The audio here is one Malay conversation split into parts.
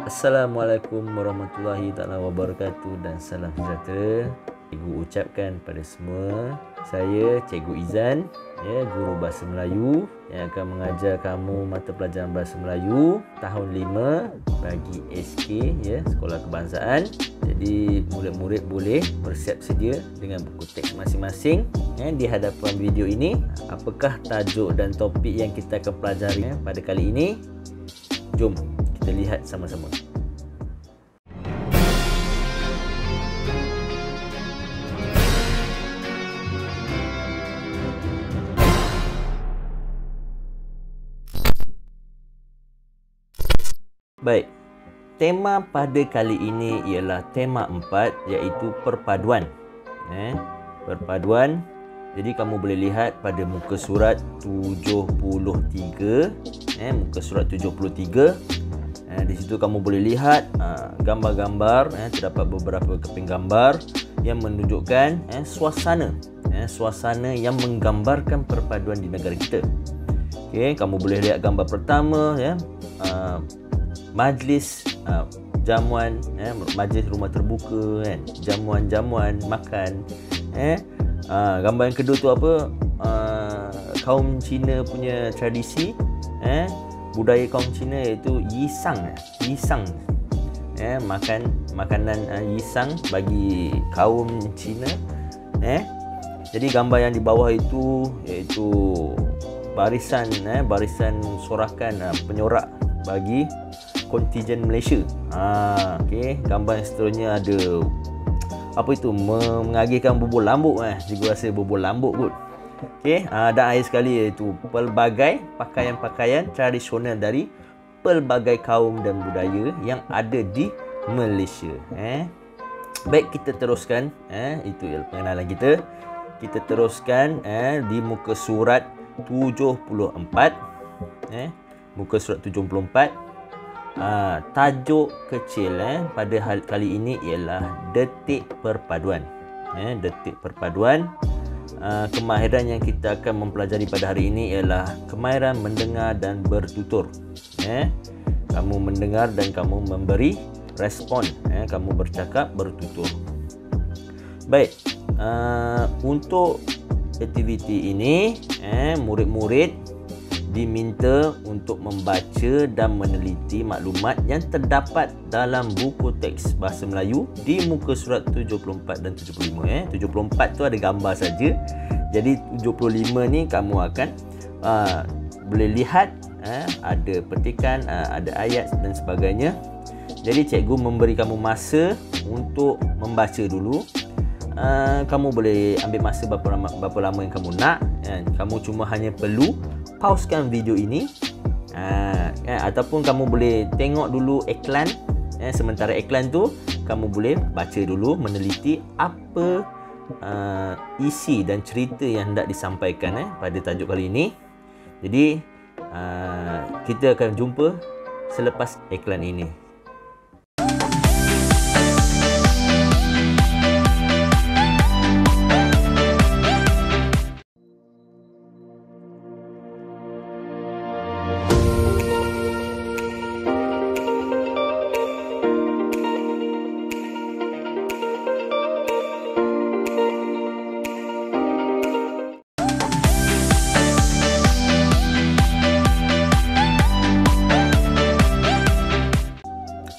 Assalamualaikum warahmatullahi taala wabarakatuh dan salam sejahtera. Cikgu ucapkan pada semua, saya Cikgu Izan, guru Bahasa Melayu yang akan mengajar kamu mata pelajaran Bahasa Melayu tahun 5 bagi SK, Sekolah Kebangsaan. Jadi murid-murid boleh bersiap sedia dengan buku teks masing-masing di hadapan video ini. Apakah tajuk dan topik yang kita akan pelajari pada kali ini? Jom kita lihat sama-sama. Baik, tema pada kali ini ialah tema 4, iaitu perpaduan. Perpaduan. Jadi kamu boleh lihat pada muka surat 73, muka surat 73. Di situ kamu boleh lihat gambar-gambar, terdapat beberapa keping gambar yang menunjukkan suasana, suasana yang menggambarkan perpaduan di negara kita. Okey, kamu boleh lihat gambar pertama, majlis jamuan, majlis rumah terbuka, jamuan-jamuan makan. Gambar yang kedua tu apa? Kaum Cina punya tradisi, budaya kaum Cina iaitu yisang. Makanan yisang bagi kaum Cina. Jadi gambar yang di bawah itu iaitu barisan sorakan penyorak bagi kontingen Malaysia. Okey, gambar yang seterusnya ada apa itu, mengagihkan bubur lambuk. Cikgu rasa bubur lambuk kot. Okey, dan akhir sekali iaitu pelbagai pakaian-pakaian tradisional dari pelbagai kaum dan budaya yang ada di Malaysia. Baik, kita teruskan. Itu ialah pengenalan kita. Kita teruskan di muka surat 74. Muka surat 74. Tajuk kecil pada kali ini ialah detik perpaduan. Detik perpaduan. Kemahiran yang kita akan mempelajari pada hari ini ialah kemahiran mendengar dan bertutur. Kamu mendengar dan kamu memberi respon. Kamu bercakap, bertutur. Baik, untuk aktiviti ini murid-murid diminta untuk membaca dan meneliti maklumat yang terdapat dalam buku teks Bahasa Melayu di muka surat 74 dan 75. 74 tu ada gambar saja. Jadi 75 ni kamu akan boleh lihat ada petikan, ada ayat dan sebagainya. Jadi cikgu memberi kamu masa untuk membaca dulu. Kamu boleh ambil masa berapa lama yang kamu nak. Kamu cuma hanya perlu pausekan video ini, ataupun kamu boleh tengok dulu iklan. Sementara iklan tu kamu boleh baca dulu, meneliti apa isi dan cerita yang hendak disampaikan pada tajuk kali ini. Jadi kita akan jumpa selepas iklan ini.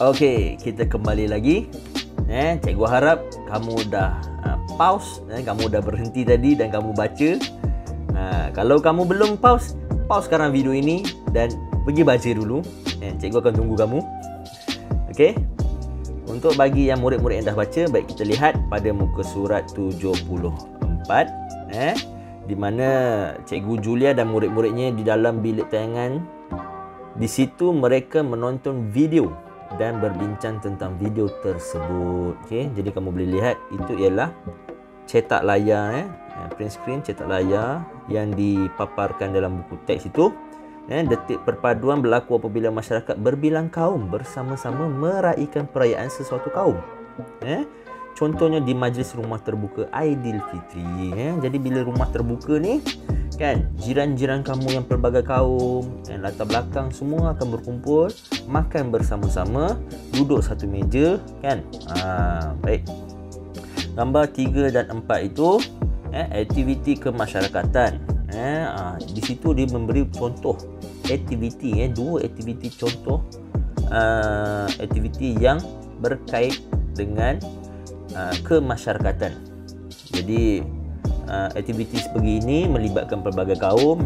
Okey, kita kembali lagi. Cikgu harap kamu dah pause, kamu dah berhenti tadi dan kamu baca. Kalau kamu belum pause sekarang video ini dan pergi baca dulu. Cikgu akan tunggu kamu. Okey. Untuk bagi yang murid-murid yang dah baca, baik kita lihat pada muka surat 74, di mana Cikgu Julia dan murid-muridnya di dalam bilik tayangan. Di situ mereka menonton video dan berbincang tentang video tersebut. Okey, jadi kamu boleh lihat itu ialah cetak layar, print screen cetak layar yang dipaparkan dalam buku teks itu. Detik perpaduan berlaku apabila masyarakat berbilang kaum bersama-sama meraihkan perayaan sesuatu kaum. Contohnya di majlis rumah terbuka Aidilfitri. Jadi bila rumah terbuka ni, kan, jiran-jiran kamu yang pelbagai kaum dan latar belakang semua akan berkumpul, makan bersama-sama, duduk satu meja, kan. Baik. Gambar 3 dan 4 itu aktiviti kemasyarakatan. Di situ dia memberi contoh aktiviti, dua aktiviti contoh aktiviti yang berkait dengan kemasyarakatan. Jadi aktiviti sebegini melibatkan pelbagai kaum,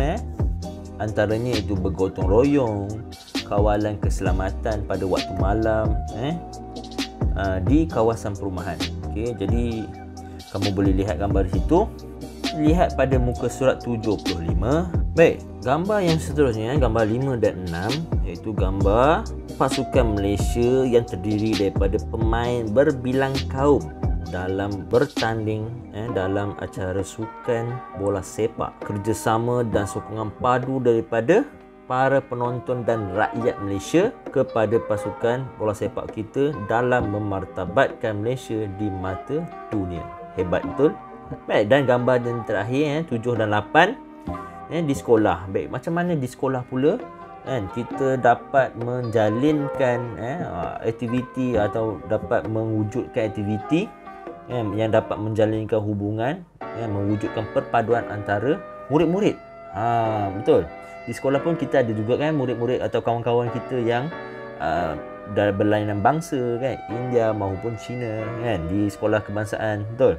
antaranya itu bergotong royong, kawalan keselamatan pada waktu malam di kawasan perumahan. Okey, jadi kamu boleh lihat gambar di situ. Lihat pada muka surat 75. Baik, gambar yang seterusnya, gambar 5 dan 6, iaitu gambar pasukan Malaysia yang terdiri daripada pemain berbilang kaum dalam bertanding dalam acara sukan bola sepak. Kerjasama dan sokongan padu daripada para penonton dan rakyat Malaysia kepada pasukan bola sepak kita dalam memartabatkan Malaysia di mata dunia. Hebat betul. Baik, dan gambar yang terakhir 7 dan 8 di sekolah. Baik, macam mana di sekolah pula kita dapat menjalinkan aktiviti atau dapat mewujudkan aktiviti yang dapat menjalinkan hubungan, mewujudkan perpaduan antara murid-murid. Betul. Di sekolah pun kita ada juga kan murid-murid atau kawan-kawan kita yang berlainan bangsa kan, India maupun Cina kan, di sekolah kebangsaan. Betul.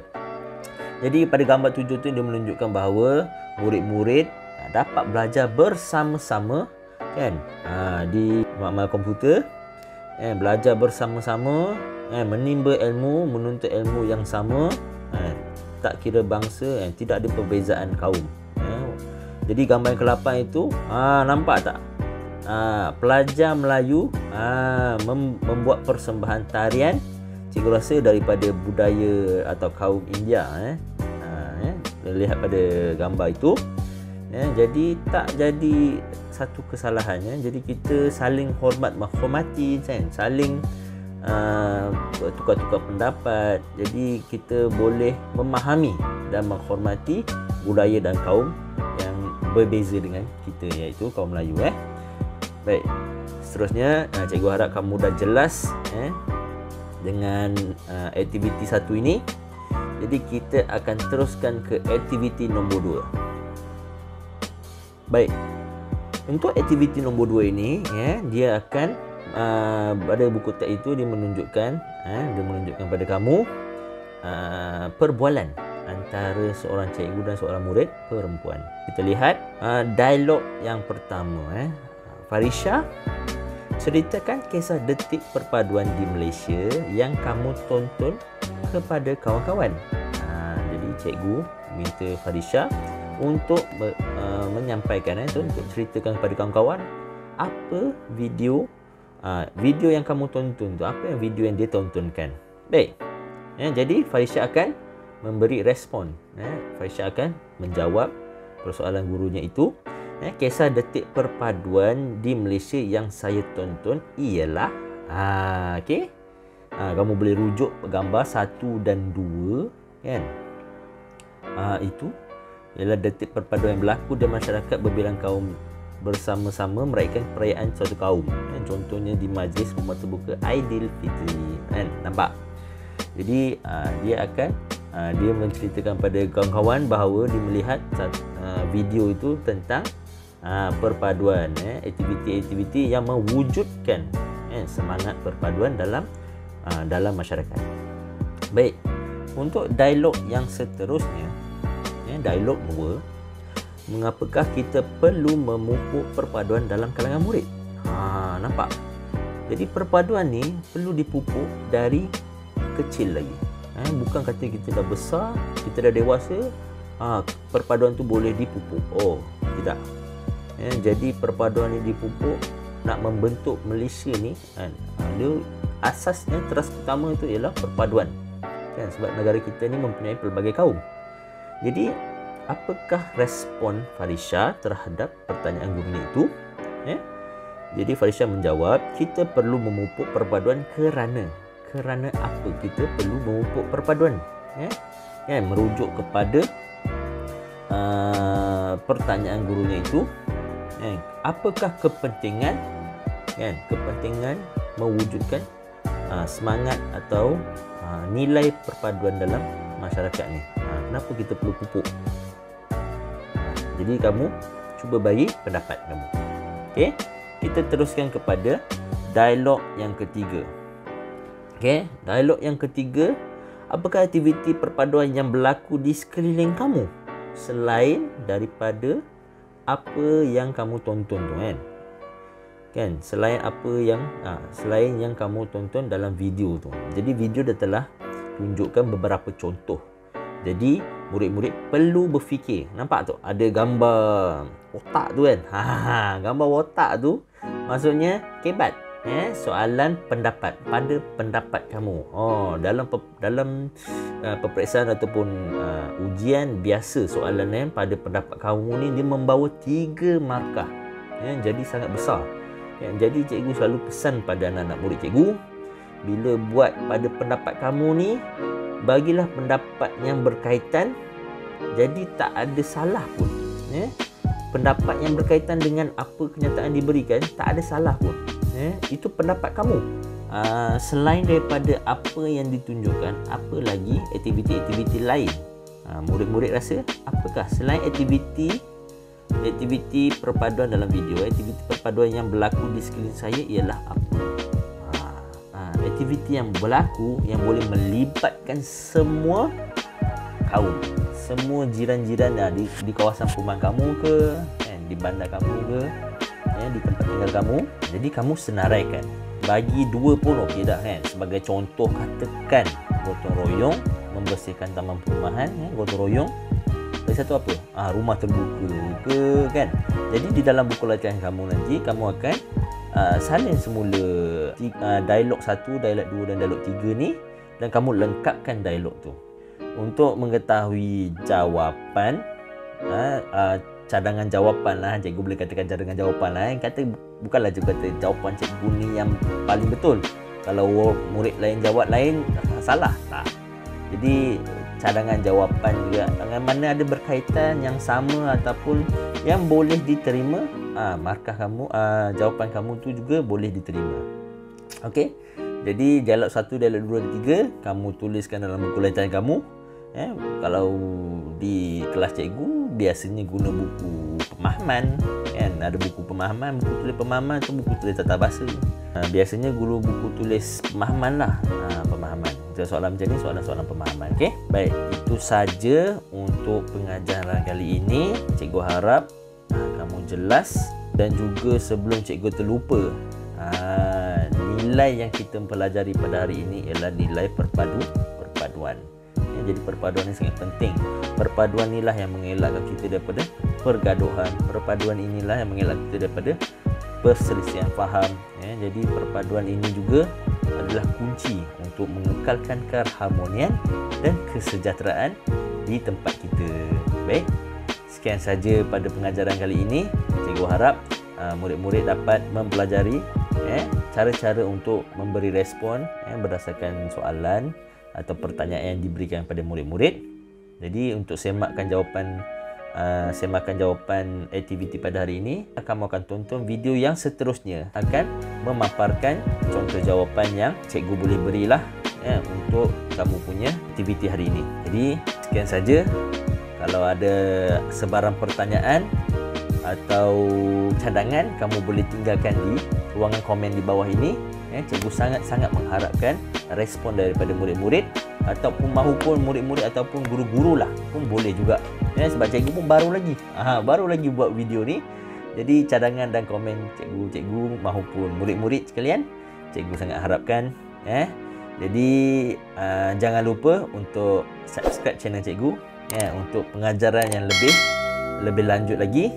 Jadi pada gambar 7 tu dia menunjukkan bahawa murid-murid dapat belajar bersama-sama kan, di makmal komputer, belajar bersama-sama, menimba ilmu, menuntut ilmu yang sama, tak kira bangsa, tidak ada perbezaan kaum. Jadi gambar yang ke-8 itu nampak tak? Pelajar Melayu membuat persembahan tarian, cikgu rasa daripada budaya atau kaum India. Lihat pada gambar itu. Jadi tak jadi satu kesalahan. Jadi kita saling menghormati kan? Saling tukar-tukar pendapat. Jadi kita boleh memahami dan menghormati budaya dan kaum yang berbeza dengan kita, iaitu kaum Melayu. Baik, seterusnya cikgu harap kamu dah jelas dengan aktiviti 1 ini. Jadi kita akan teruskan ke aktiviti nombor 2. Baik, untuk aktiviti nombor 2 ini dia akan pada buku teks itu dia menunjukkan pada kamu perbualan antara seorang cikgu dan seorang murid perempuan. Kita lihat dialog yang pertama. Farisha, ceritakan kisah detik perpaduan di Malaysia yang kamu tonton kepada kawan-kawan. Jadi cikgu minta Farisha untuk menyampaikan untuk ceritakan kepada kawan-kawan apa video yang kamu tonton tu, apa yang video yang dia tontonkan. Baik. Jadi Farisha akan memberi respon. Farisha akan menjawab persoalan gurunya itu. Kisah detik perpaduan di Malaysia yang saya tonton ialah okey. Kamu boleh rujuk gambar 1 dan 2 kan. Itu ialah detik perpaduan yang berlaku di masyarakat berbilang kaum bersama-sama meraihkan perayaan suatu kaum. Contohnya di majlis rumah terbuka Aidilfitri kan. Nampak? Jadi dia akan dia menceritakan pada kawan-kawan bahawa dia melihat video itu tentang perpaduan, aktiviti-aktiviti yang mewujudkan semangat perpaduan dalam masyarakat. Baik, untuk dialog yang seterusnya, dialog 2, mengapakah kita perlu memupuk perpaduan dalam kalangan murid? Nampak? Jadi perpaduan ni perlu dipupuk dari kecil lagi. Bukan kata kita dah besar, kita dah dewasa, perpaduan tu boleh dipupuk. Tidak. Jadi perpaduan ni dipupuk nak membentuk Malaysia ni dia asasnya teras utama itu ialah perpaduan kan, sebab negara kita ni mempunyai pelbagai kaum. Jadi apakah respon Farisha terhadap pertanyaan gurunya itu? Jadi Farisha menjawab, kita perlu memupuk perpaduan kerana apa kita perlu memupuk perpaduan? Merujuk kepada pertanyaan gurunya itu, apakah kepentingan kepentingan mewujudkan semangat atau nilai perpaduan dalam masyarakat ni. Kenapa kita perlu pupuk? Jadi kamu cuba bagi pendapat kamu. Okey, kita teruskan kepada dialog yang ketiga. Okey, dialog yang ketiga, apakah aktiviti perpaduan yang berlaku di sekeliling kamu selain daripada apa yang kamu tonton tu selain apa yang selain yang kamu tonton dalam video tu. Jadi video dah telah tunjukkan beberapa contoh. Jadi murid-murid perlu berfikir. Nampak tu ada gambar otak tu gambar otak tu maksudnya kebat. Soalan pendapat pada pendapat kamu. Dalam peperiksaan ataupun ujian biasa, soalan pada pendapat kamu ni dia membawa 3 markah. Jadi sangat besar. Jadi cikgu selalu pesan pada anak-anak murid cikgu, bila buat pada pendapat kamu ni, bagilah pendapat yang berkaitan. Jadi tak ada salah pun. Pendapat yang berkaitan dengan apa kenyataan diberikan, tak ada salah pun. Itu pendapat kamu. Selain daripada apa yang ditunjukkan, apa lagi aktiviti-aktiviti lain? Murid-murid rasa apakah selain aktiviti perpaduan dalam video, aktiviti perpaduan yang berlaku di sekeliling saya ialah apa? Aktiviti yang berlaku yang boleh melibatkan semua kaum, semua jiran-jiran di kawasan perumahan kamu ke, di bandar kamu ke, di tempat tinggal kamu. Jadi kamu senaraikan. Bagi 2 pun okey dah Sebagai contoh, katakan gotong royong membersihkan taman perumahan, gotong royong. Lagi satu apa? Rumah terbuka ke Jadi di dalam buku latihan kamu nanti, kamu akan salin semula dialog 1, dialog 2 dan dialog 3 ni, dan kamu lengkapkan dialog tu. Untuk mengetahui jawapan, cadangan jawapan lah, cikgu boleh katakan cadangan jawapan lah. Kata bukanlah cikgu kata jawapan cikgu ni yang paling betul. Kalau murid lain jawab lain, salah. Jadi cadangan jawapan juga, dengan mana ada berkaitan yang sama ataupun yang boleh diterima, markah kamu, jawapan kamu tu juga boleh diterima. Okey. Jadi dialog 1, dialog 2 dan 3 kamu tuliskan dalam buku latihan kamu. Kalau di kelas cikgu biasanya guna buku pemahaman, ada buku pemahaman, buku tulis pemahaman atau buku tulis tata bahasa. Biasanya guru buku tulis pemahaman lah, pemahaman. Soalan macam ni, soalan-soalan pemahaman. Okey, baik, itu saja untuk pengajaran kali ini. Cikgu harap kamu jelas, dan juga sebelum cikgu terlupa, nilai yang kita pelajari pada hari ini ialah nilai perpaduan. Jadi perpaduan ini sangat penting. Perpaduan inilah yang mengelakkan kita daripada pergaduhan. Perpaduan inilah yang mengelakkan kita daripada perselisihan faham. Jadi perpaduan ini juga adalah kunci untuk mengekalkan keharmonian dan kesejahteraan di tempat kita. Baik, sekian saja pada pengajaran kali ini. Cikgu harap murid-murid dapat mempelajari cara-cara untuk memberi respon berdasarkan soalan atau pertanyaan yang diberikan pada murid-murid. Jadi untuk semakkan jawapan aktiviti pada hari ini, kamu akan tonton video yang seterusnya akan memaparkan contoh jawapan yang cikgu boleh berilah untuk kamu punya aktiviti hari ini. Jadi sekian saja. Kalau ada sebarang pertanyaan atau cadangan, kamu boleh tinggalkan di ruangan komen di bawah ini. Cikgu sangat-sangat mengharapkan respon daripada murid-murid, ataupun mahupun murid-murid ataupun guru-guru lah pun boleh juga. Sebab cikgu pun baru lagi buat video ni. Jadi cadangan dan komen cikgu mahupun murid-murid sekalian, cikgu sangat harapkan. Jadi jangan lupa untuk subscribe channel cikgu untuk pengajaran yang lebih lanjut lagi.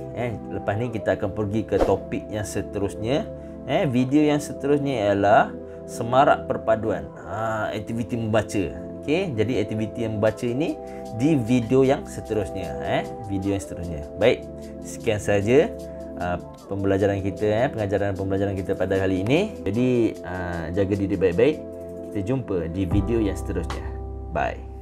Lepas ni kita akan pergi ke topik yang seterusnya. Video yang seterusnya ialah semarak perpaduan, aktiviti membaca. Okey, jadi aktiviti yang membaca ini di video yang seterusnya. Video yang seterusnya. Baik, sekian saja pembelajaran kita, pengajaran kita pada kali ini. Jadi jaga diri baik-baik. Kita jumpa di video yang seterusnya. Bye.